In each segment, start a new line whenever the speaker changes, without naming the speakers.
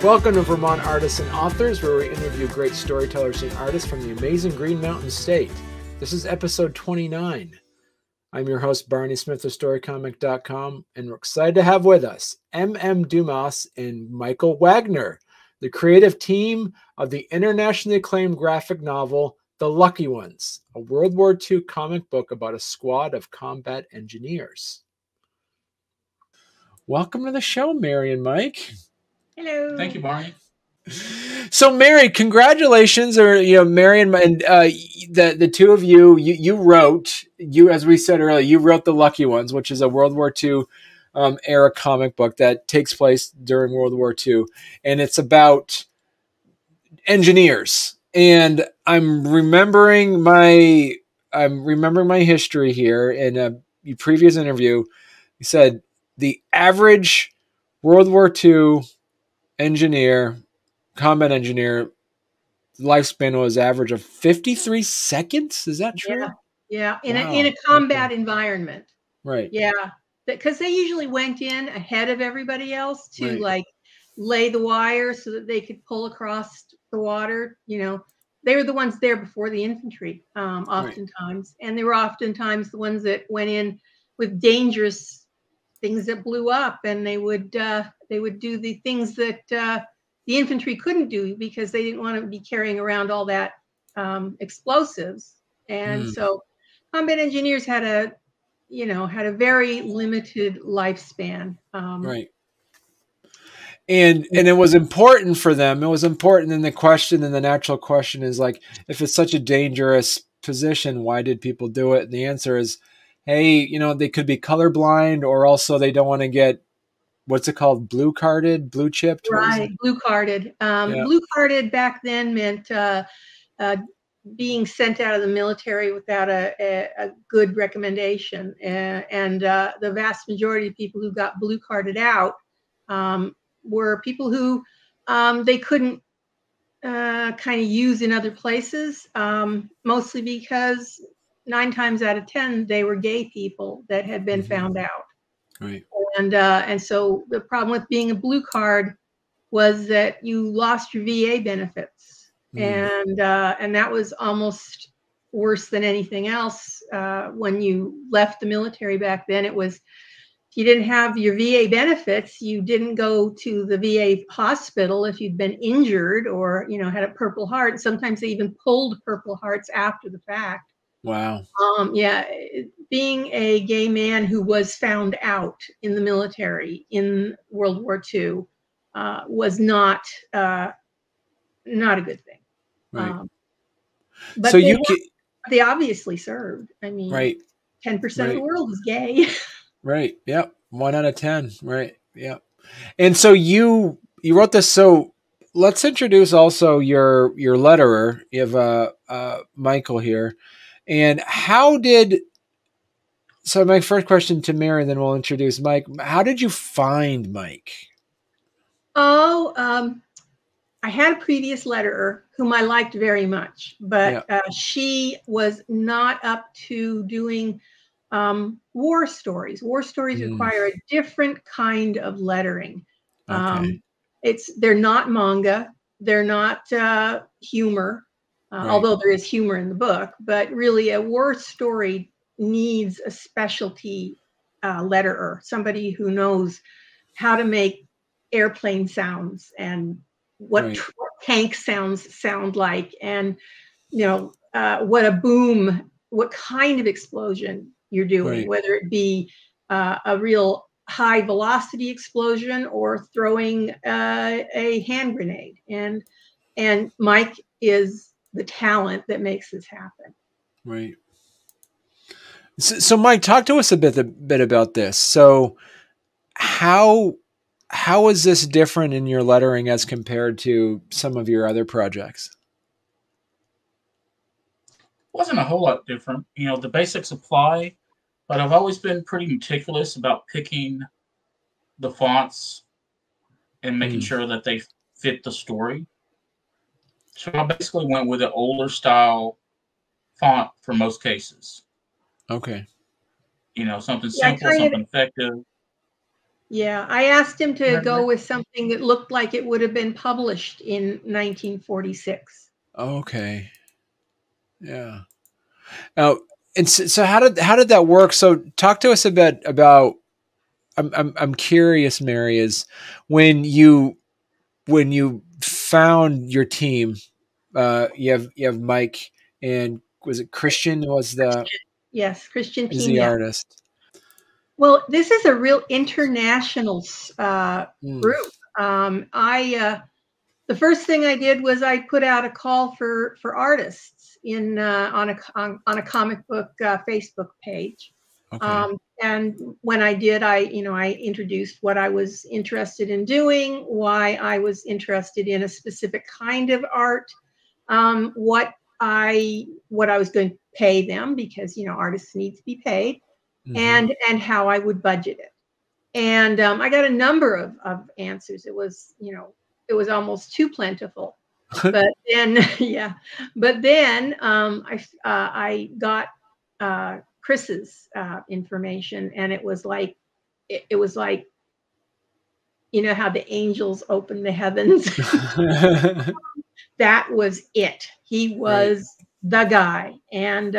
Welcome to Vermont Artists and Authors, where we interview great storytellers and artists from the amazing Green Mountain State. This is episode 29. I'm your host, Barney Smith of StoryComic.com, and we're excited to have with us Dumas and Michael Waggoner, the creative team of the internationally acclaimed graphic novel, The Lucky Ones, a World War II comic book about a squad of combat engineers. Welcome to the show, Mary and Mike.
Hello.
Thank you, Barney.
So, Mary, congratulations, Mary and the two of you. You wrote, as we said earlier, you wrote The Lucky Ones, which is a World War II era comic book that takes place during World War II, and it's about engineers. And I'm remembering my history here. In a previous interview, you said the average World War II combat engineer, lifespan was average of 53 seconds. Is that true?
Yeah. In a combat environment.
Right.
Yeah. Because they usually went in ahead of everybody else to lay the wire so that they could pull across the water. They were the ones there before the infantry, oftentimes. And they were oftentimes the ones that went in with dangerous things that blew up, and they would do the things that the infantry couldn't do because they didn't want to be carrying around all that explosives. And so combat engineers had a very limited lifespan.
Right. And it was important for them. It was important. And the natural question is, like, if it's such a dangerous position, why did people do it? And the answer is, hey, they could be colorblind, or also they don't want to get, what's it called? Blue chipped?
Right. Blue carded. Blue carded back then meant being sent out of the military without a good recommendation. And the vast majority of people who got blue carded out were people who they couldn't kind of use in other places, mostly because 9 times out of 10, they were gay people that had been found out.
Right.
And so the problem with being a blue card was that you lost your VA benefits. And that was almost worse than anything else. When you left the military back then, it was, if you didn't have your VA benefits, you didn't go to the VA hospital if you'd been injured or, had a Purple Heart. Sometimes they even pulled Purple Hearts after the fact.
Wow.
Being a gay man who was found out in the military in World War II was not a good thing.
Right.
But
so
they obviously served. I mean, 10% of the world is gay.
Right. Yep. 1 out of 10. Right. Yep. And so you wrote this. So let's introduce also your letterer. You have Michael here. And so my first question to Mary, then we'll introduce Mike. How did you find Mike?
I had a previous letterer whom I liked very much, but she was not up to doing war stories. War stories require a different kind of lettering.
Okay.
They're not manga. They're not humor. Although there is humor in the book, but really a war story needs a specialty letterer, somebody who knows how to make airplane sounds and what tank sounds sound like, and what a boom, what kind of explosion you're doing, whether it be a real high velocity explosion or throwing a hand grenade. And Mike is the talent that makes this happen.
Right. So Mike, talk to us a bit about this. So how is this different in your lettering as compared to some of your other projects?
Wasn't a whole lot different. The basics apply, but I've always been pretty meticulous about picking the fonts and making sure that they fit the story. So I basically went with an older style font for most cases.
Okay.
Something simple, something effective.
Yeah, I asked him to go with something that looked like it would have been published in 1946.
Okay. Yeah. Now, and so how did that work? So talk to us a bit about. I'm curious, Mary, is when you found your team. You have Mike, and was it Christian?
Yes, Christian
Is the
team.
artist?
Well, this is a real international group. The first thing I did was I put out a call for artists in on a comic book Facebook page.
Okay.
And when I did, I introduced what I was interested in doing, why I was interested in a specific kind of art, what I was going to pay them, because artists need to be paid, and how I would budget it. And I got a number of answers. It was almost too plentiful. But then I got Chris's information, and it was like how the angels open the heavens. That was it. He was the guy, and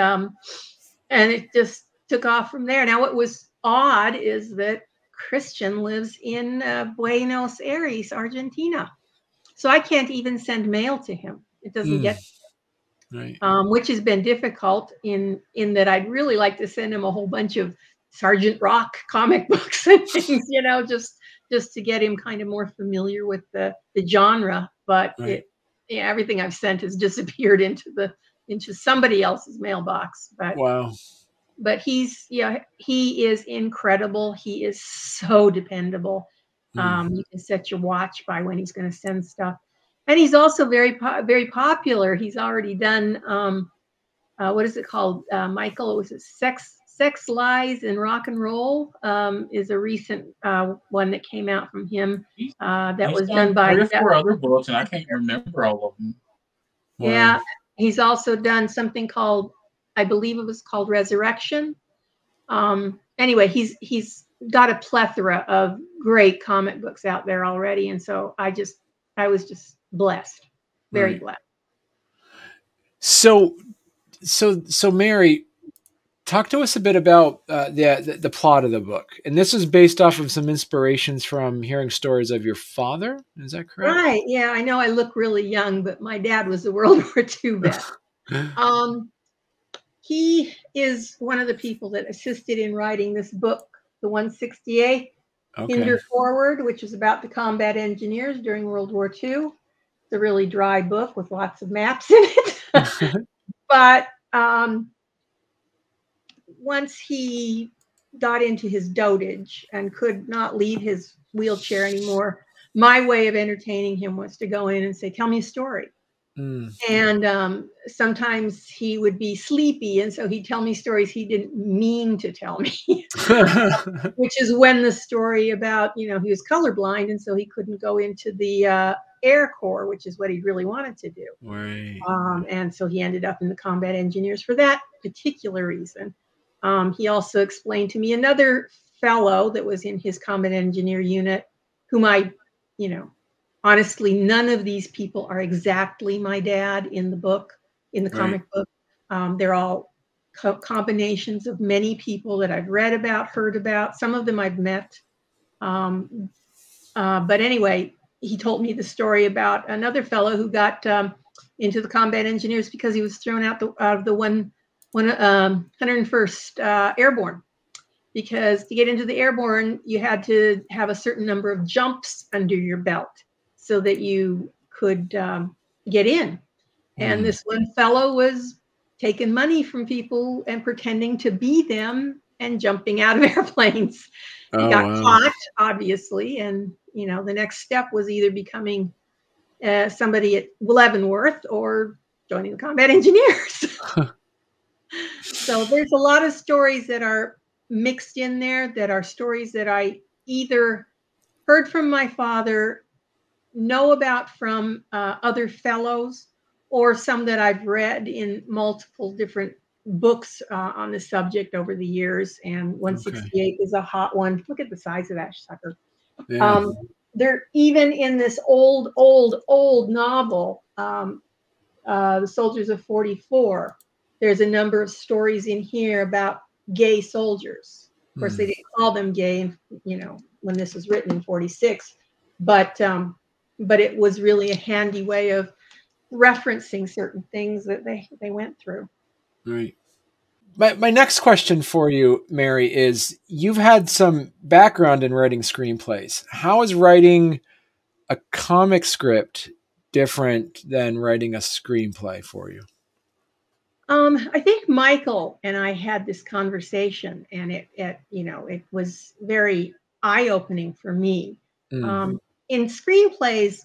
it just took off from there. Now, what was odd is that Christian lives in Buenos Aires, Argentina, so I can't even send mail to him. It doesn't get, which has been difficult in that I'd really like to send him a whole bunch of Sergeant Rock comic books and things, just to get him kind of more familiar with the genre. But everything I've sent has disappeared into somebody else's mailbox. But
wow.
But he is incredible. He is so dependable. You can set your watch by when he's going to send stuff, and he's also very popular. He's already done what is it called, Michael? It was Sex, Lies, and Rock and Roll. Is a recent one that came out from him. That was done by
3 or 4 other books, and I can't remember all of them.
Wow.
Yeah, he's also done something called, I believe it was called Resurrection. Anyway, he's got a plethora of great comic books out there already, and so I was just blessed, very blessed.
So Mary, talk to us a bit about the plot of the book. And this is based off of some inspirations from hearing stories of your father. Is that correct?
Right. Yeah, I know I look really young, but my dad was a World War II vet. He is one of the people that assisted in writing this book, the 168, Hinder Forward, which is about the combat engineers during World War II. It's a really dry book with lots of maps in it. But once he got into his dotage and could not leave his wheelchair anymore, my way of entertaining him was to go in and say, "Tell me a story." And sometimes he would be sleepy, and so he'd tell me stories he didn't mean to tell me, which is when the story about, he was colorblind, and so he couldn't go into the Air Corps, which is what he really wanted to do.
Right.
And so he ended up in the combat engineers for that particular reason. He also explained to me another fellow that was in his combat engineer unit, whom honestly, none of these people are exactly my dad in the book, in the comic book. They're all combinations of many people that I've read about, heard about. Some of them I've met. But anyway, he told me the story about another fellow who got into the combat engineers because he was thrown out of the 101st Airborne. Because to get into the Airborne, you had to have a certain number of jumps under your belt so that you could get in. And this one fellow was taking money from people and pretending to be them and jumping out of airplanes. He got caught, obviously, and the next step was either becoming somebody at Leavenworth or joining the combat engineers. So there's a lot of stories that are mixed in there, that are stories that I either heard from my father, know about from other fellows, or some that I've read in multiple different books on the subject over the years, and 168 is a hot one. Look at the size of that sucker.
Yeah.
They're even in this old novel, The Soldiers of 44. There's a number of stories in here about gay soldiers. Of course, they didn't call them gay, you know, when this was written in 46, but it was really a handy way of referencing certain things that they went through.
Right. My next question for you, Mary, is you've had some background in writing screenplays. How is writing a comic script different than writing a screenplay for you?
I think Michael and I had this conversation, and it was very eye-opening for me. In screenplays,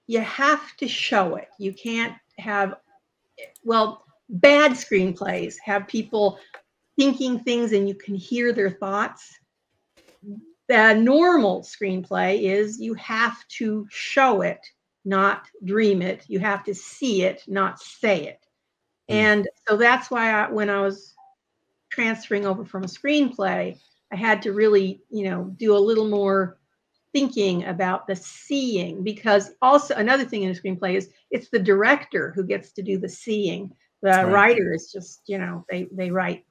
you have to show it. You can't have, well, bad screenplays have people thinking things and you can hear their thoughts. The normal screenplay is you have to show it, not dream it. You have to see it, not say it. And so that's why when I was transferring over from a screenplay, I had to really, do a little more thinking about the seeing, because also another thing in a screenplay is it's the director who gets to do the seeing. The writer is just, they write,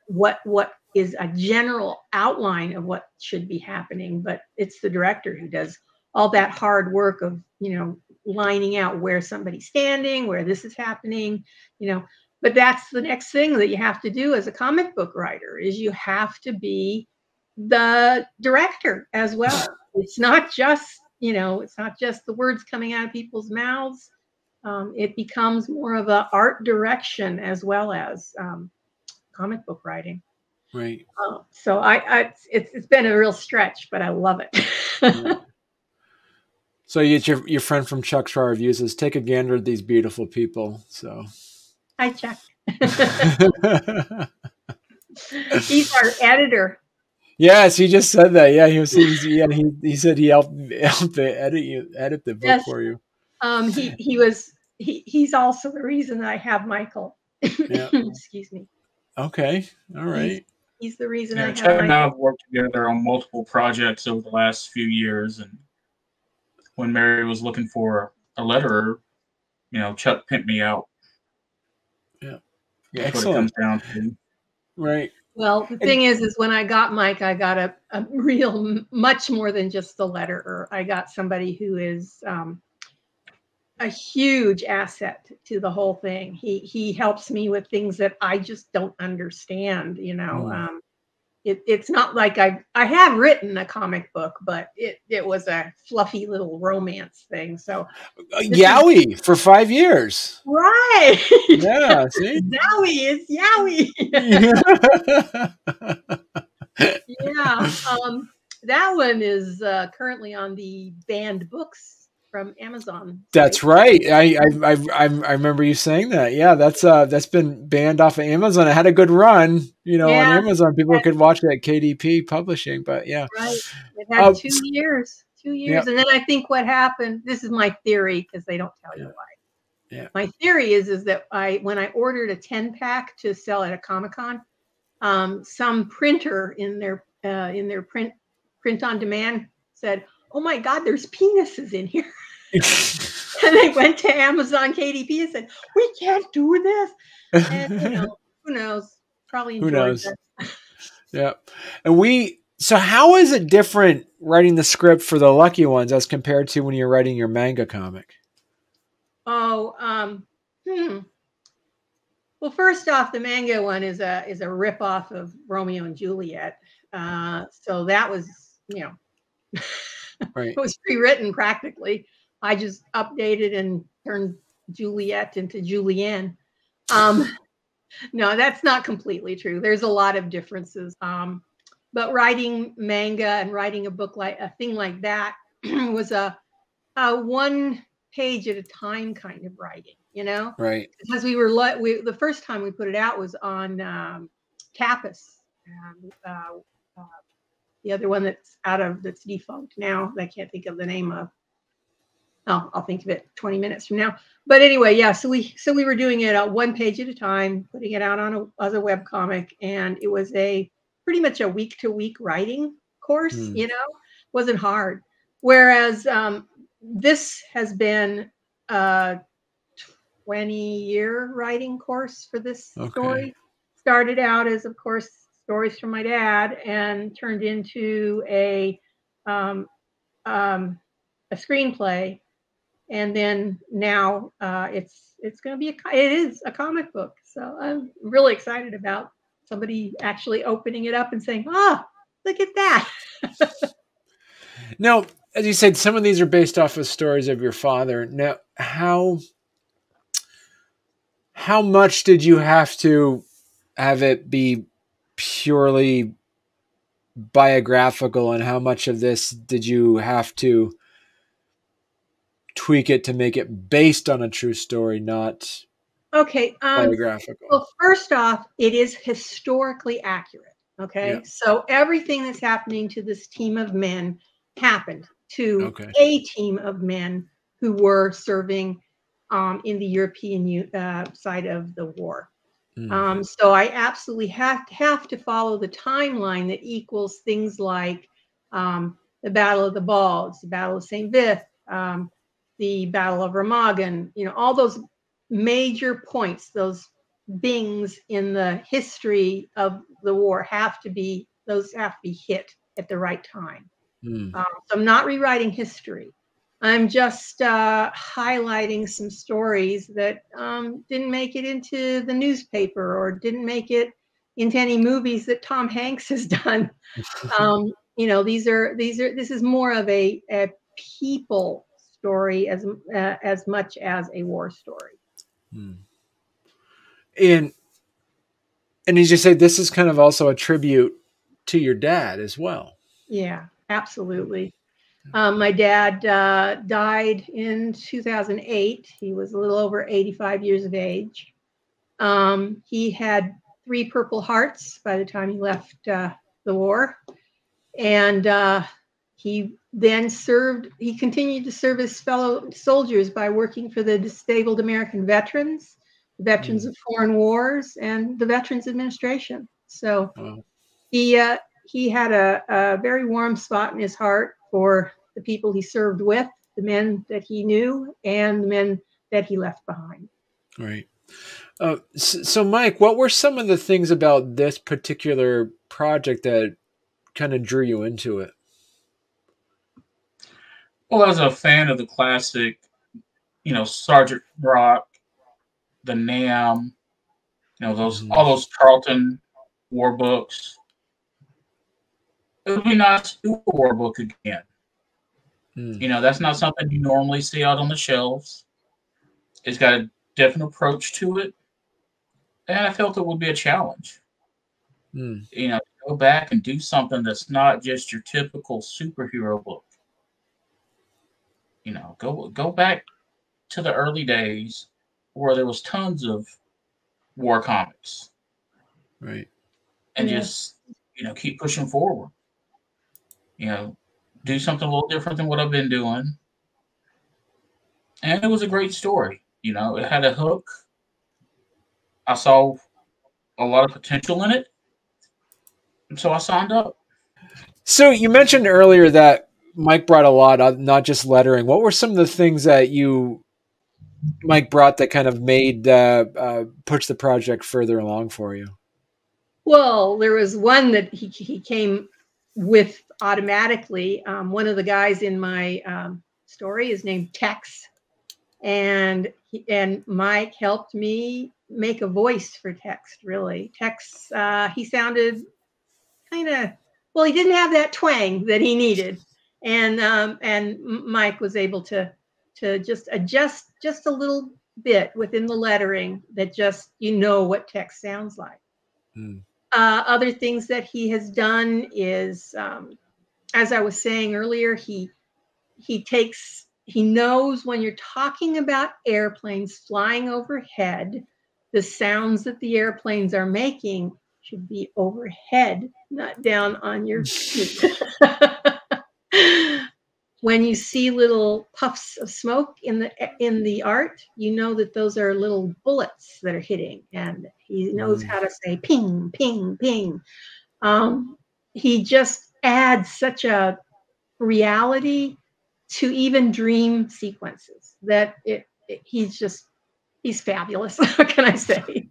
what is a general outline of what should be happening, but it's the director who does all that hard work of, lining out where somebody's standing, where this is happening, but that's the next thing that you have to do as a comic book writer is you have to be the director as well. It's not just, it's not just the words coming out of people's mouths. It becomes more of an art direction as well as comic book writing.
Right.
So it's been a real stretch, but I love it.
Yeah. So your friend from Chuck's Raw Reviews says, take a gander at these beautiful people. So
hi, Chuck. He's our editor.
Yes, he just said that. Yeah, he said he helped edit the book for you.
He's also the reason that I have Michael.
Yeah.
Excuse me.
Okay. All right.
He's the reason I have
Chad and I
Michael.
have worked together on multiple projects over the last few years, and when Mary was looking for a letterer, Chuck pimped me out.
Yeah.
That's
Excellent.
what it comes down to.
Right.
Well, the thing is when I got Mike, I got a real, much more than just the letterer. I got somebody who is a huge asset to the whole thing. He helps me with things that I just don't understand, It's not like I have written a comic book, but it was a fluffy little romance thing. So
Yowie for 5 years.
Right.
Yeah, see?
Yowie is Yowie. Yeah. That one is currently on the banned books from Amazon.
That's right. I remember you saying that. Yeah, that's been banned off of Amazon. It had a good run, on Amazon. People could watch it at KDP Publishing, but yeah.
Right. It had 2 years. 2 years.
Yep.
And then I think what happened, this is my theory because they don't tell you why.
Yeah.
My theory is that when I ordered a 10-pack to sell at a Comic-Con, some printer in their print on demand said, "Oh my God, there's penises in here." And they went to Amazon KDP and said, "We can't do this." And who knows? Probably enjoyed it.
Yeah. And so how is it different writing the script for the Lucky Ones as compared to when you're writing your manga comic?
Oh, well, first off, the manga one is a ripoff of Romeo and Juliet. So that was,
right.
It was pre-written practically. I just updated and turned Juliet into Julianne. No, that's not completely true. There's a lot of differences. But writing manga and writing a thing like that was a one page at a time kind of writing,
Right.
because the first time we put it out was on Tapas. The other one that's defunct now, I can't think of the name of. Oh, I'll think of it 20 minutes from now. But anyway, yeah. So we were doing it one page at a time, putting it out on as a web comic, and it was pretty much a week-to-week writing course. You know, wasn't hard. Whereas this has been a 20-year writing course for this story. Started out as, of course, stories from my dad, and turned into a screenplay, and then now it's going to be it is a comic book. So I'm really excited about somebody actually opening it up and saying, "Oh, look at that."
Now, as you said, some of these are based off of stories of your father. Now, how much did you have to have it be purely biographical, and how much of this did you have to tweak it to make it based on a true story, not biographical?
Well, first off, it is historically accurate. Okay. So everything that's happening to this team of men happened to a team of men who were serving in the European side of the war. So I absolutely have to follow the timeline that equals things like the Battle of the Bulge, the Battle of St. Vith, the Battle of Remagen, you know, all those major points, those bings in the history of the war have to be hit at the right time. So I'm not rewriting history. I'm just highlighting some stories that didn't make it into the newspaper or didn't make it into any movies that Tom Hanks has done. You know, this is more of a people story as much as a war story.
And as you say, this is kind of also a tribute to your dad as well.
Yeah, absolutely. My dad died in 2008. He was a little over 85 years of age. He had 3 Purple Hearts by the time he left the war. And he then he continued to serve his fellow soldiers by working for the disabled American veterans, veterans of foreign wars, and the Veterans Administration. So he had a very warm spot in his heart for the people he served with, the men that he knew, and the men that he left behind.
Right. So, Mike, what were some of the things about this particular project that kind of drew you into it?
Well, I was a fan of the classic, you know, Sergeant Rock, the Nam, you know, all those Charlton war books. It would be nice to do a war book again. You know, that's not something you normally see out on the shelves. It's got a different approach to it, and I felt it would be a challenge. You know, go back and do something that's not just your typical superhero book. You know, go back to the early days where there was tons of war comics,
right?
And just, you know, keep pushing forward. You know, do something a little different than what I've been doing. And it was a great story. You know, it had a hook. I saw a lot of potential in it. And so I signed up.
So you mentioned earlier that Mike brought a lot of, not just lettering. What were some of the things that Mike brought that kind of made push the project further along for you?
Well, there was one that he came with automatically. One of the guys in my story is named Tex, and Mike helped me make a voice for Tex. Really, Tex, he sounded kind of, well, he didn't have that twang that he needed, and Mike was able to just adjust just a little bit within the lettering that just, you know, what Tex sounds like. Other things that he has done is, as I was saying earlier, he knows when you're talking about airplanes flying overhead, the sounds that the airplanes are making should be overhead, not down on your feet. when you see little puffs of smoke in the art, you know that those are little bullets that are hitting, and he knows how to say ping, ping, ping. He just adds such a reality to even dream sequences that he's fabulous. What can I say?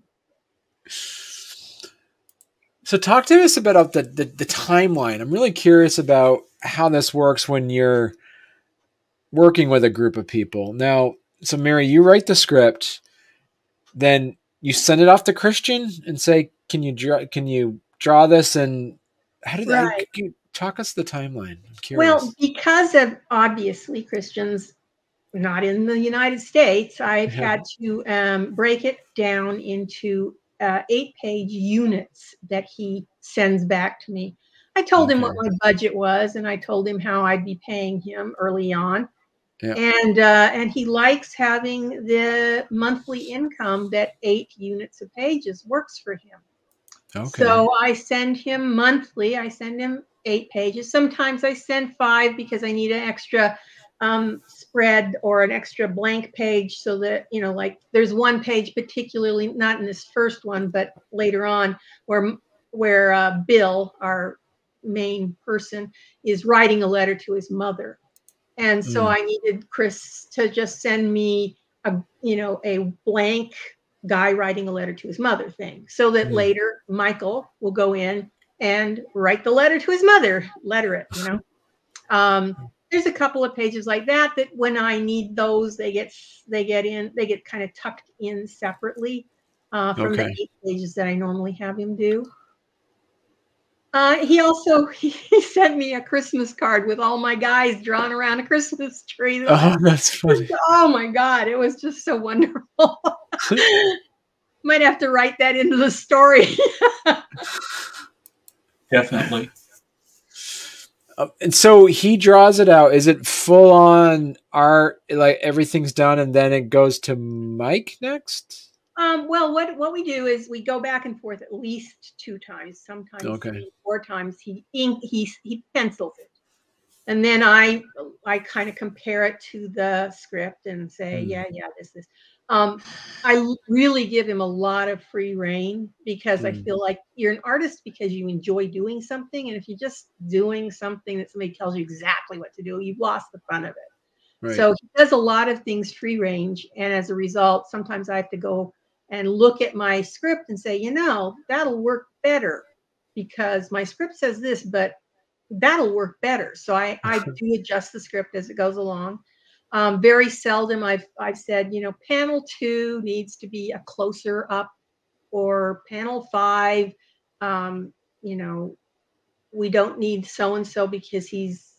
So talk to us about the timeline. I'm really curious about how this works when you're working with a group of people. Now, so Mary, you write the script, then you send it off to Christian and say, can you draw this? And how did that, can you talk us the timeline? I'm curious.
Well, because of obviously Christian's not in the United States, I've had to break it down into 8-page units that he sends back to me. I told him what my budget was, and I told him how I'd be paying him early on. And he likes having the monthly income that 8 units of pages works for him. So I send him monthly. I send him 8 pages. Sometimes I send 5 because I need an extra spread or an extra blank page, so that, you know, like there's one page particularly, not in this first one, but later on, where Bill, our main person, is writing a letter to his mother. And so I needed Chris to just send me a blank guy writing a letter to his mother thing, so that later Michael will go in and write the letter to his mother, letter it, you know. There's a couple of pages like that when I need those, they get kind of tucked in separately from the 8 pages that I normally have him do. He sent me a Christmas card with all my guys drawn around a Christmas tree.
Oh, that's funny.
Oh my God, it was just so wonderful. Might have to write that into the story.
Definitely.
And so he draws it out. Is it full on art, like everything's done, and then it goes to Mike next?
Well, what we do is we go back and forth at least 2 times, sometimes 3, 4 times. He pencils it, and then I kind of compare it to the script and say, yeah, this. I really give him a lot of free rein, because I feel like you're an artist because you enjoy doing something, and if you're just doing something that somebody tells you exactly what to do, you've lost the fun of it. Right. So he does a lot of things free range, and as a result, sometimes I have to go and look at my script and say, that'll work better because my script says this, but that'll work better. So I do adjust the script as it goes along. Very seldom I've said, panel 2 needs to be a closer up, or panel 5, we don't need so-and-so because he's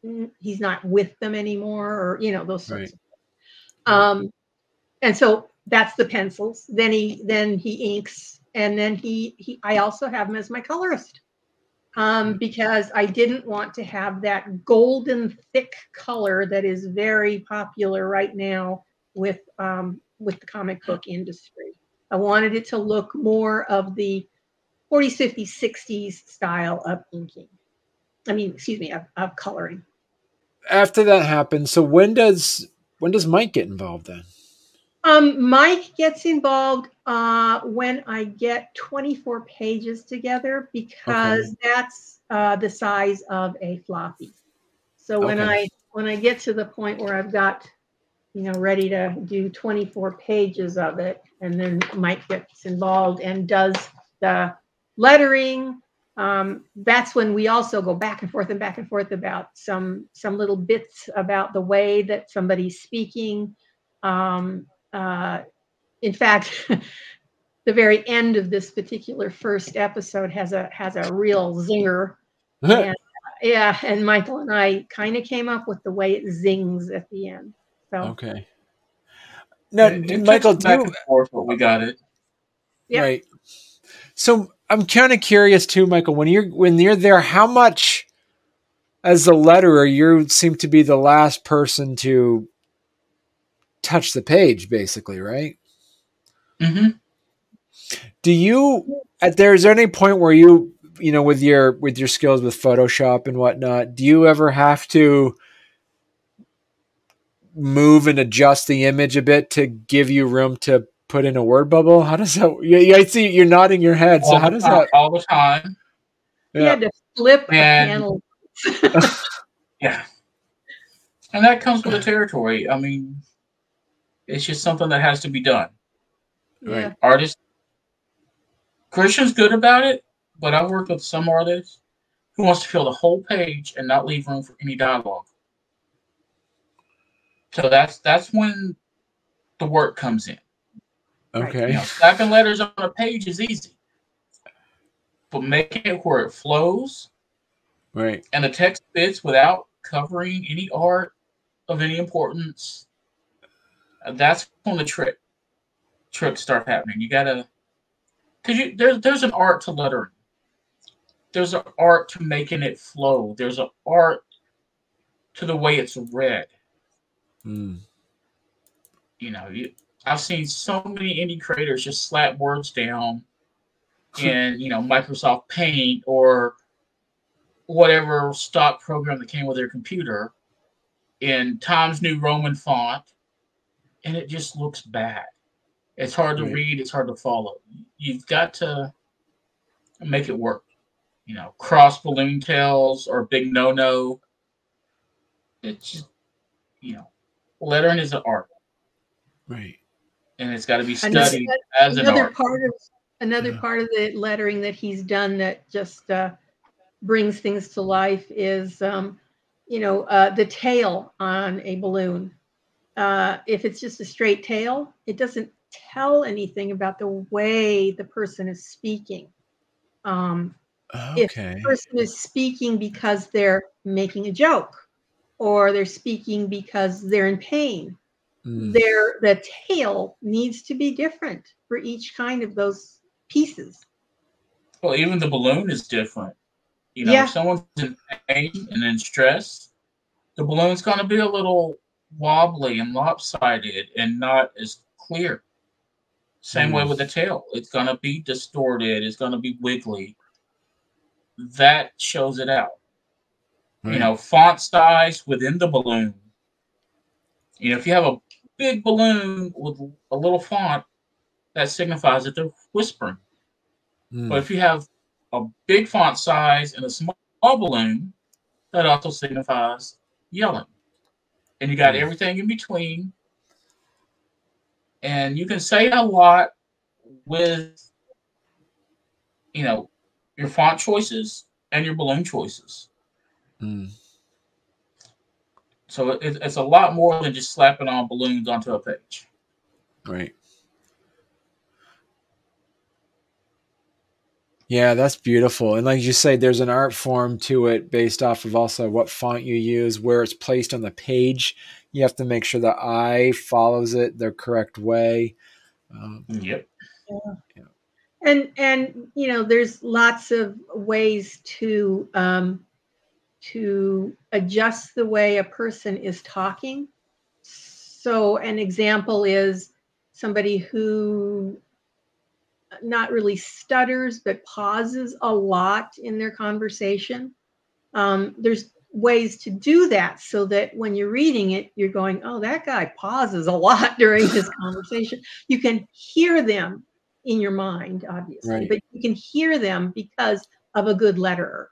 not with them anymore, or, those sorts of things. And so that's the pencils. Then he inks, and then I also have him as my colorist. Because I didn't want to have that golden thick color that is very popular right now with the comic book industry. I wanted it to look more of the 40s, 50s, 60s style of inking. Of coloring. After
that happens, so when does Mike get involved then?
Mike gets involved when I get 24 pages together, because that's the size of a floppy. So when I get to the point where I've got, ready to do 24 pages of it, and then Mike gets involved and does the lettering, that's when we also go back and forth about some little bits about the way that somebody's speaking. In fact, the very end of this particular first episode has a real zinger. And Michael and I kind of came up with the way it zings at the end. So
now, Michael,
back and forth, but we got it.
Yep.
Right. So I'm kind of curious too, Michael, when you're there, how much, as the letterer, you seem to be the last person to touch the page, basically, right?
Mm-hmm.
There's any point where with your skills with Photoshop and whatnot, do you ever have to move and adjust the image a bit to give you room to put in a word bubble? How does that? Yeah, I see you're nodding your head. So how does that?
All the time.
Yeah. You had to flip a panel.
Yeah. And that comes with the territory. I mean, it's just something that has to be done.
Yeah.
Right. Artists, Christian's good about it, but I've worked with some artists who wants to fill the whole page and not leave room for any dialogue. So that's when the work comes in.
Okay.
You know, slapping letters on a page is easy, but making it where it flows,
right,
and the text fits without covering any art of any importance, that's when the tricks start happening. You gotta, because there's an art to lettering. There's an art to making it flow. There's an art to the way it's read.
Mm.
You know, I've seen so many indie creators just slap words down in, you know, Microsoft Paint or whatever stock program that came with their computer in Times New Roman font, and it just looks bad. It's hard to read. It's hard to follow. You've got to make it work. You know, cross balloon tails or big no-no. It's just, you know, lettering is an art.
Right.
And it's got to be studied as an art.
Another part of the lettering that he's done that just brings things to life is, you know, the tail on a balloon. If it's just a straight tail, it doesn't tell anything about the way the person is speaking. If the person is speaking because they're making a joke, or they're speaking because they're in pain, the tail needs to be different for each kind of those pieces.
Well, even the balloon is different. You know, if someone's in pain and in stress, the balloon's going to be a little wobbly and lopsided and not as clear. Same way with the tail. It's going to be distorted. It's going to be wiggly. That shows it out. Right. You know, font size within the balloon. You know, if you have a big balloon with a little font, that signifies that they're whispering. But if you have a big font size and a small balloon, that also signifies yelling. And you got everything in between. And you can say a lot with, you know, your font choices and your balloon choices. So it's a lot more than just slapping on balloons onto a page.
Right. Yeah, that's beautiful. And like you say, there's an art form to it based off of also what font you use, where it's placed on the page. You have to make sure the eye follows it the correct way.
Yep.
Yeah. And you know, there's lots of ways to adjust the way a person is talking. So an example is somebody who not really stutters, but pauses a lot in their conversation. There's ways to do that so that when you're reading it, you're going, oh, that guy pauses a lot during his conversation. You can hear them in your mind, obviously, but you can hear them because of a good letterer.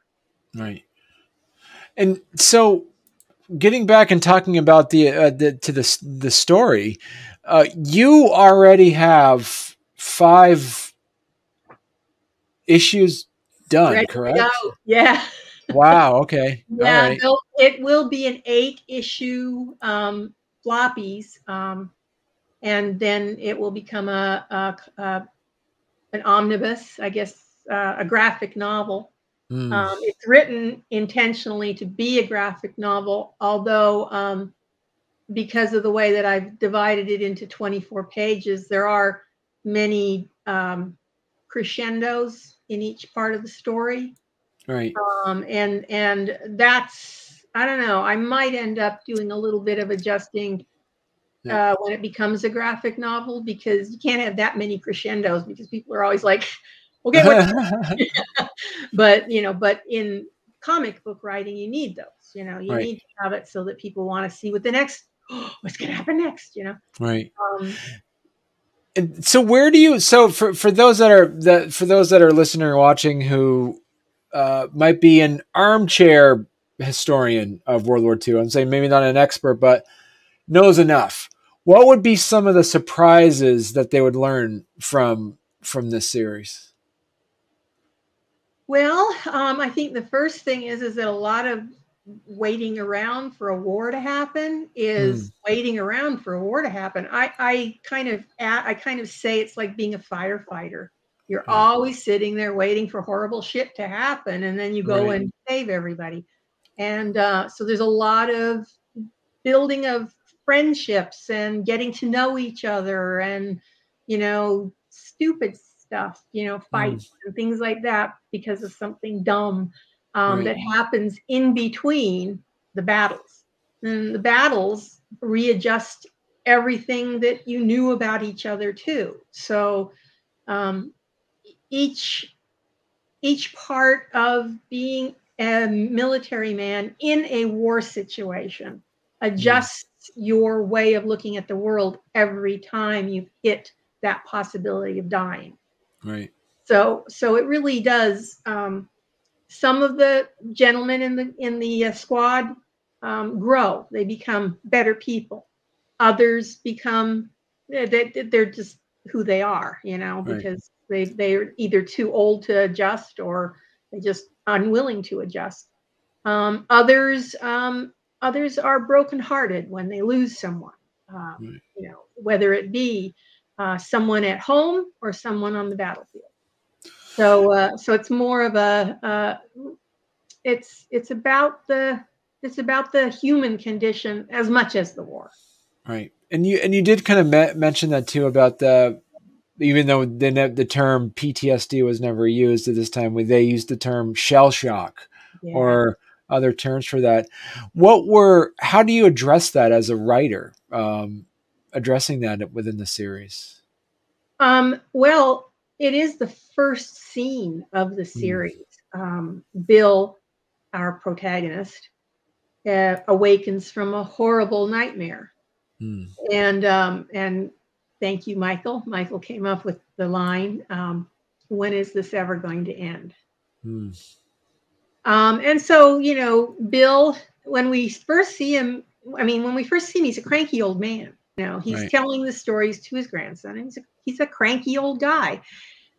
Right. And so getting back and talking about the story, you already have 5 issues done, correct?
Yeah.
Wow. Okay.
Yeah.
All right.
It will be an 8-issue floppies, and then it will become an omnibus, I guess, a graphic novel. It's written intentionally to be a graphic novel, although because of the way that I've divided it into 24 pages, there are many crescendos in each part of the story.
Right.
And that's, I don't know, I might end up doing a little bit of adjusting when it becomes a graphic novel, because you can't have that many crescendos because people are always like, okay, but in comic book writing, you need those, you know, you need to have it so that people want to see what the next oh, what's going to happen next?
Right. And so where do you, so for those that are listening or watching who might be an armchair historian of World War II, I'm saying maybe not an expert, but knows enough, what would be some of the surprises that they would learn from this series?
Well, I think the first thing is that a lot of waiting around for a war to happen is waiting around for a war to happen. I kind of say it's like being a firefighter. You're always sitting there waiting for horrible shit to happen, and then you go and save everybody. And so there's a lot of building of friendships and getting to know each other, and stupid stuff, fights and things like that because of something dumb that happens in between the battles. And the battles readjust everything that you knew about each other too. So each part of being a military man in a war situation adjusts your way of looking at the world every time you hit that possibility of dying.
Right.
So it really does. Some of the gentlemen in the squad grow; they become better people. Others become they're just who they are, because they're either too old to adjust or they're just unwilling to adjust. Others are brokenhearted when they lose someone, whether it be someone at home or someone on the battlefield. So it's more of it's about the human condition as much as the war.
Right. And you did kind of mention that too, about even though the term PTSD was never used at this time, they used the term shell shock or other terms for that. How do you address that as a writer, addressing that within the series?
Well, it is the first scene of the series. Bill, our protagonist, awakens from a horrible nightmare. And thank you, Michael. Michael came up with the line, when is this ever going to end? And so, Bill, when we first see him, he's a cranky old man. He's telling the stories to his grandson, and he's a cranky old guy.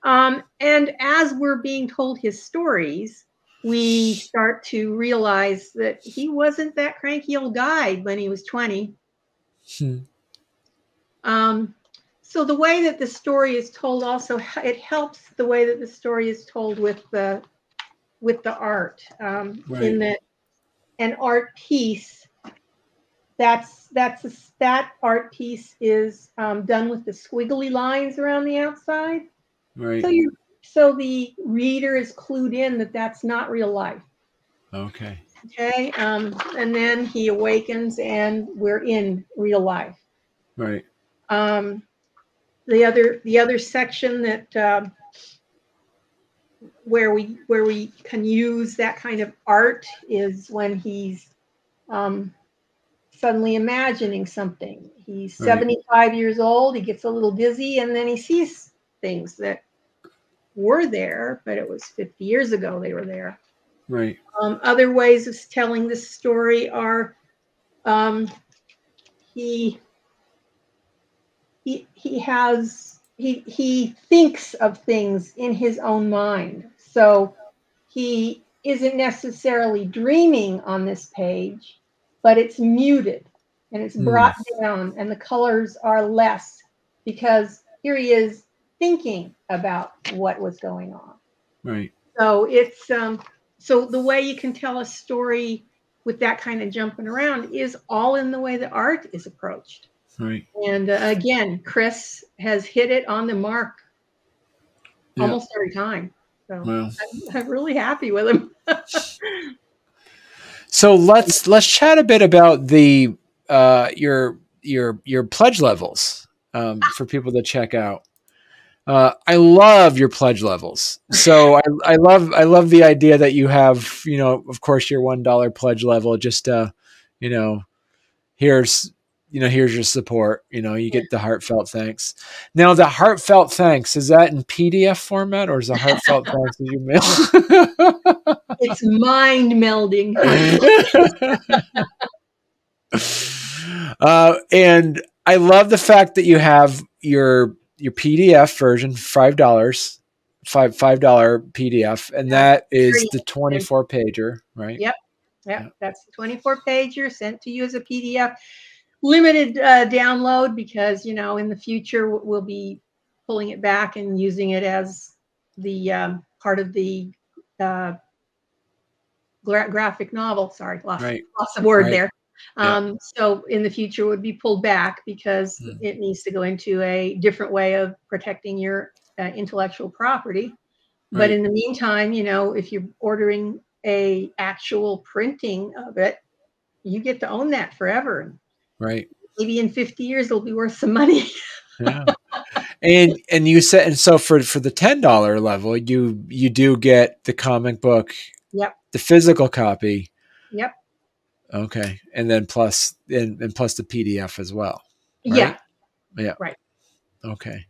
And as we're being told his stories, we start to realize that he wasn't that cranky old guy when he was 20. So the way that the story is told also, it helps the way that the story is told with the art, in that an art piece, that art piece is done with the squiggly lines around the outside.
Right.
So the reader is clued in that that's not real life.
Okay.
Okay. And then he awakens, and we're in real life.
Right.
The other section that where we can use that kind of art is when he's suddenly imagining something. He's 75 years old. He gets a little dizzy, and then he sees things that were there, but it was 50 years ago they were there.
Right.
Other ways of telling this story are he thinks of things in his own mind. So he isn't necessarily dreaming on this page, but it's muted and it's brought down, and the colors are less because here he is thinking about what was going on.
Right.
So it's so the way you can tell a story with that kind of jumping around is all in the way the art is approached.
Right.
And again, Chris has hit it on the mark almost every time. So I'm really happy with him.
So let's chat a bit about the your pledge levels for people to check out. I love your pledge levels. So I love the idea that you have, of course, your $1 pledge level. Just here's here's your support. You get the heartfelt thanks. Now, the heartfelt thanks, is that in PDF format, or is the heartfelt thanks that you mail?
It's mind melding.
And I love the fact that you have your PDF version, $5 PDF, and that is the 24 pager, right?
Yep. That's the 24 pager sent to you as a PDF. Limited download, because in the future we'll be pulling it back and using it as the part of the graphic novel. Sorry, lost the word there. So in the future it would be pulled back because it needs to go into a different way of protecting your intellectual property. But in the meantime, if you're ordering a actual printing of it, you get to own that forever.
Right.
Maybe in 50 years it'll be worth some money.
Yeah. And you said, and so for the $10 level, you do get the comic book.
Yep.
The physical copy.
Yep.
Okay. And then plus the PDF as well.
Right?
Yeah. Yeah.
Right.
Okay.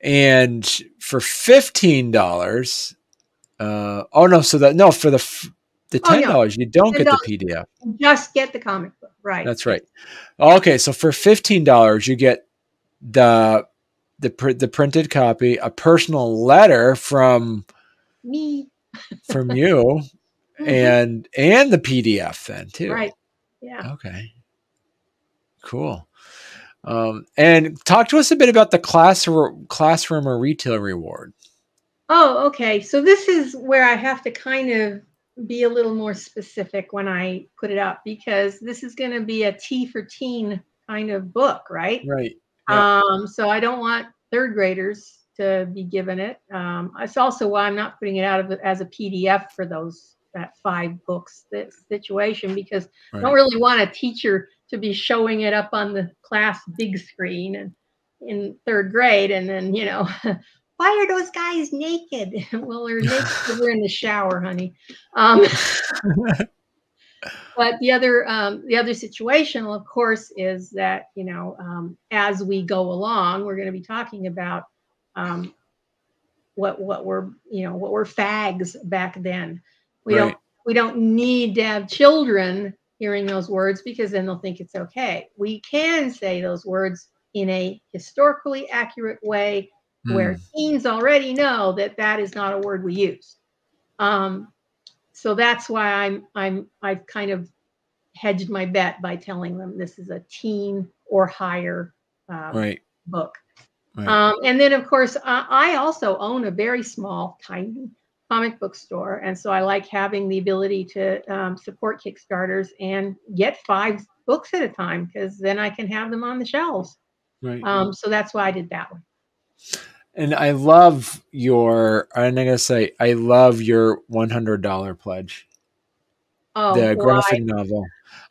And for $15, for the $10, you don't get the PDF.
Just get the comic book. Right.
That's right. Okay. So for $15, you get the printed copy, a personal letter from
me,
from you, and the PDF then too.
Right. Yeah.
Okay. Cool. And talk to us a bit about the classroom or retail reward.
Oh, okay. So this is where I have to kind of be a little more specific when I put it up, because this is going to be a T for teen kind of book, right?
Right. Yeah.
So I don't want third graders to be given it. It's also why I'm not putting it out as a PDF for that 5 books situation, because I don't really want a teacher to be showing it up on the class big screen and in 3rd grade, and then why are those guys naked? Well, they're naked because they're in the shower, honey. But the other situation, of course, is that as we go along, we're going to be talking about what we're fags back then. We don't need to have children hearing those words, because then they'll think it's okay. We can say those words in a historically accurate way where teens already know that is not a word we use. So that's why I've kind of hedged my bet by telling them this is a teen or higher book. Right. And then, of course, I also own a very small, tiny comic book store. And so I like having the ability to support Kickstarters and get 5 books at a time, because then I can have them on the shelves. Right. So that's why I did that one.
And I love your $100 pledge. Oh, the graphic novel.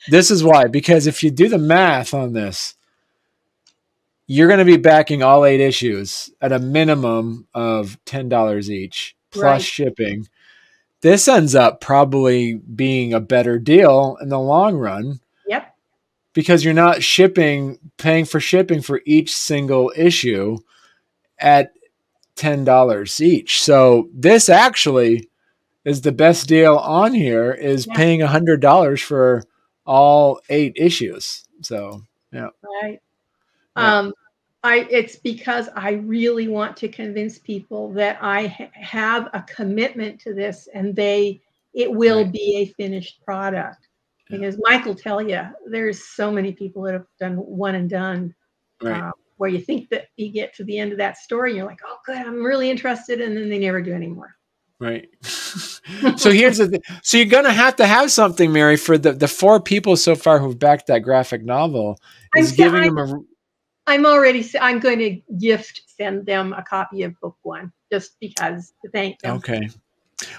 This is why, because if you do the math on this, you're going to be backing all 8 issues at a minimum of $10 each, plus shipping. This ends up probably being a better deal in the long run. Yep. Because you're not paying for shipping for each single issue at $10 each. So this actually is the best deal on here, is paying $100 for all 8 issues. So, yeah. Right.
Yeah. It's because I really want to convince people that I have a commitment to this, and it will be a finished product. Yeah. Because Mike will tell you, there's so many people that have done one and done, where you think that you get to the end of that story and you're like, oh, good, I'm really interested, and then they never do anymore. Right.
So here's the thing. So you're going to have something, Mary, for the 4 people so far who've backed that graphic novel. I'm
going to send them a copy of book 1, just because, to thank them. Okay.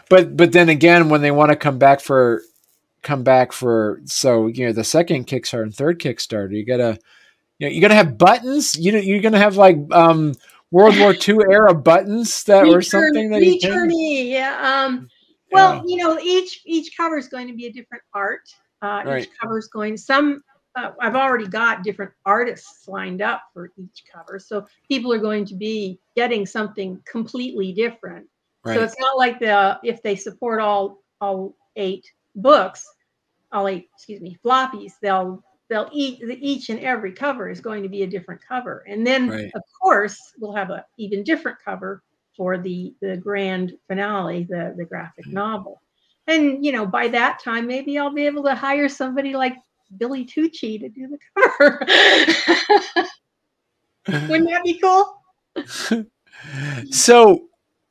But then again, when they want to come back for the second Kickstarter and third Kickstarter, you gotta have buttons. You're gonna have like World War II era buttons or something that you can.
Yeah. Well, each cover is going to be a different art. Each cover is going. Some I've already got different artists lined up for each cover. So people are going to be getting something completely different.
Right.
So it's not like if they support all 8 books, all 8, excuse me, floppies, they'll each and every cover is going to be a different cover. And then of course we'll have a even different cover for the grand finale, the graphic novel. And you know, by that time maybe I'll be able to hire somebody like Billy Tucci to do the cover. Wouldn't that be cool?
So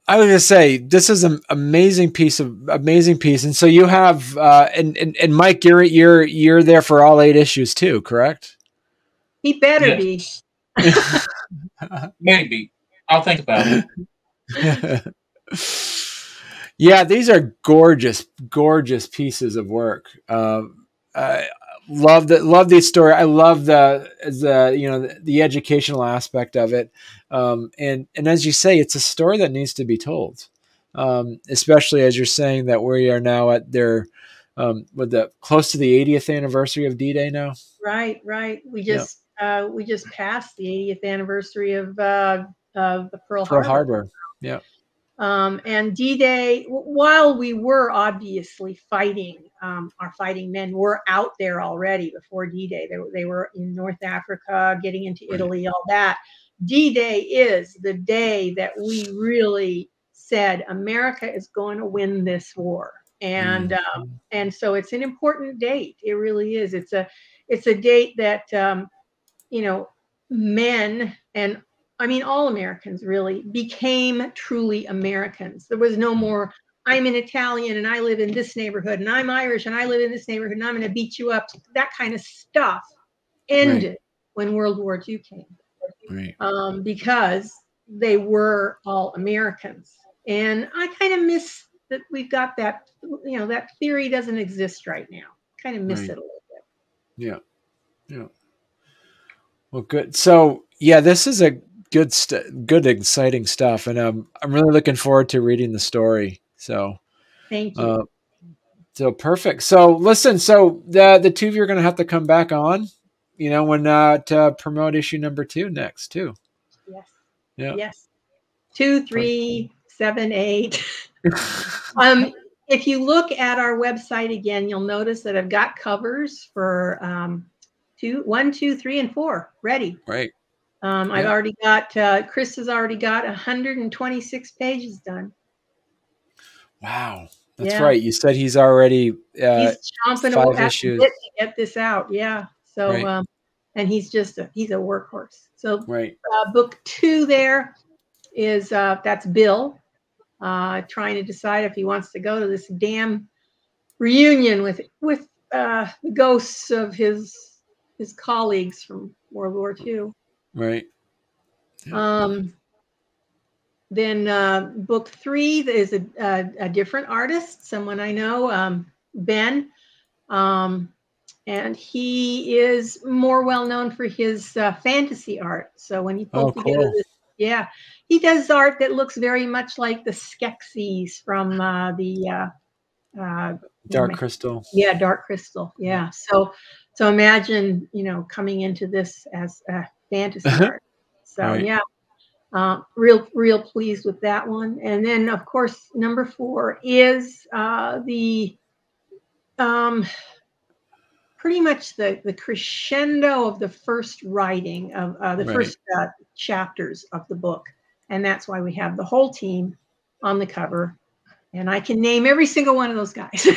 I was gonna say this is an amazing piece. And so you have and Mike, you're there for all 8 issues too, correct?
He better be.
Maybe. I'll think about it.
Yeah, these are gorgeous pieces of work. I love these story. I love the educational aspect of it. And as you say, it's a story that needs to be told. Especially as you're saying that we are now at their with the close to the 80th anniversary of D-Day now. Right.
We just passed the 80th anniversary of the Pearl Harbor.
Yeah.
And D-Day, while we were obviously fighting, our fighting men were out there already before D-Day. They were in North Africa, getting into Italy, all that. D-Day is the day that we really said America is going to win this war. And so it's an important date. It really is. It's a date that men, and I mean all Americans really, became truly Americans. There was no more, I'm an Italian and I live in this neighborhood, and I'm Irish and I live in this neighborhood, and I'm going to beat you up. That kind of stuff ended when World War II came. Because they were all Americans. And I kind of miss that we've got that, that theory doesn't exist right now. Kind of miss it a little bit.
Yeah. Well, good. So yeah, this is a good, exciting stuff. And I'm really looking forward to reading the story. So
thank you.
So perfect. So listen, so the two of you are going to have to come back on, when to promote issue number 2 next too.
Yes.
Yeah.
Yes. 2, 3, 7, 8. If you look at our website again, you'll notice that I've got covers for 1, 2, 3, and 4 ready.
Right.
I've already got, Chris has already got 126 pages done.
Wow. That's right. You said he's already
he's chomping
5
at
issues
the bit to get this out. Yeah. So, and he's he's a workhorse. So book 2 there is, that's Bill trying to decide if he wants to go to this damn reunion with the ghosts of his colleagues from World War II.
Right.
Then book 3 is a different artist, someone I know, Ben, and he is more well known for his fantasy art. So when he pulled together this, he does art that looks very much like the Skeksis from the
Dark Crystal.
Yeah, Dark Crystal. Yeah. So imagine, coming into this as a fantasy art. So real pleased with that one. And then of course number 4 is the pretty much the crescendo of the first writing of the first chapters of the book. And that's why we have the whole team on the cover. And I can name every single one of those guys.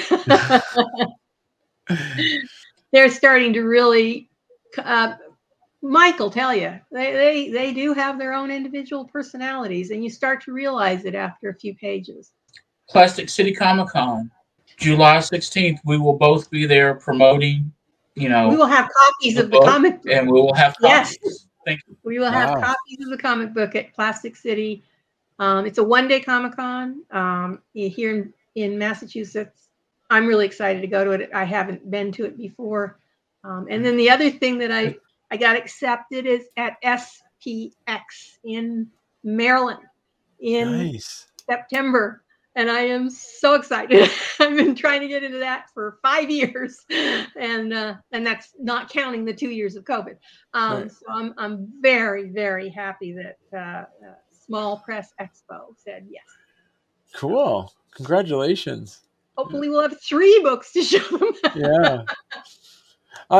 They're starting to really, Mike will tell you, they do have their own individual personalities, and you start to realize it after a few pages.
Plastic City Comic Con, July 16th. We will both be there promoting, we
will have copies of the comic book.
And we will have copies.
Yes. Thank you. We will have copies of the comic book at Plastic City. It's a one-day Comic-Con here in Massachusetts. I'm really excited to go to it. I haven't been to it before. And then the other thing that I got accepted is at SPX in Maryland in September. and I am so excited. I've been trying to get into that for 5 years, and that's not counting the 2 years of COVID.
Right.
So I'm very, very happy that Small Press Expo said yes.
Cool. Congratulations.
Hopefully we'll have 3 books to show them.
Yeah.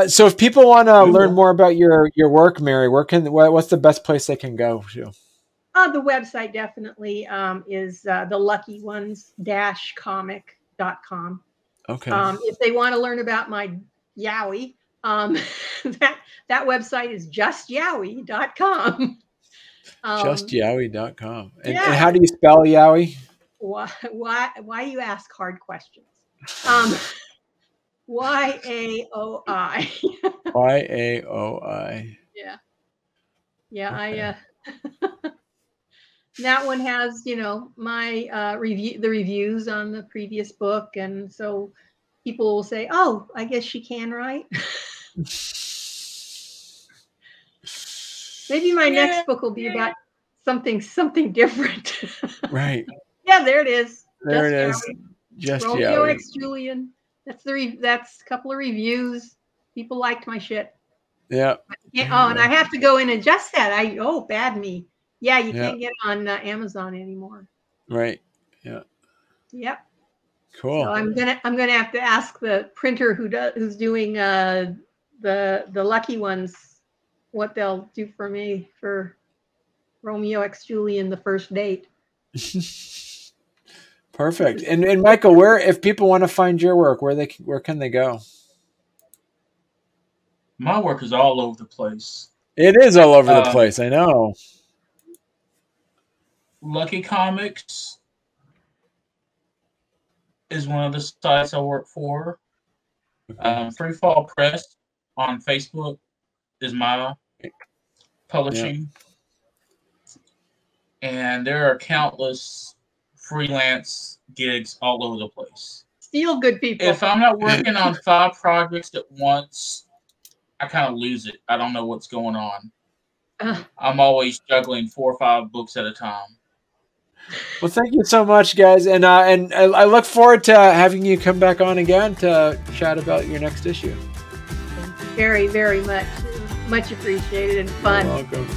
So if people want to learn more about your work, Mary, what's the best place they can go to?
The website definitely is thelluckyones-comic.com.
Okay.
If they want to learn about my Yowie, that website is justyowie.com.
Justyowie.com. And
yeah.
how do you spell Yowie?
Why you ask hard questions? Y-A-O-I.
Y-A-O-I.
Yeah. Yeah,
okay.
That one has, my the reviews on the previous book, and so people will say, "Oh, I guess she can write." Maybe my next book will be about something different.
Right.
Yeah, there it is.
There it is. Just
Romeo
Yowie.
X Julian. That's a couple of reviews. People liked my shit.
Yeah.
Oh, and I have to go in and adjust that. Bad me. Yeah, you can't get it on Amazon anymore.
Right. Yeah.
Yep.
Cool.
So I'm gonna have to ask the printer who's doing the Lucky Ones what they'll do for me for Romeo X Julian, the first date.
Perfect. And Michael, if people want to find your work, where can they go?
My work is all over the place.
It is all over the place. I know.
Lucky Comics is one of the sites I work for. Free Fall Press on Facebook is my publishing. Yeah. And there are countless freelance gigs all over the place.
Steal good people.
If I'm not working on 5 projects at once, I kind of lose it. I don't know what's going on. I'm always juggling 4 or 5 books at a time.
Well, thank you so much, guys, and I look forward to having you come back on again to chat about your next issue.
Very, very much appreciated and fun.
You're welcome.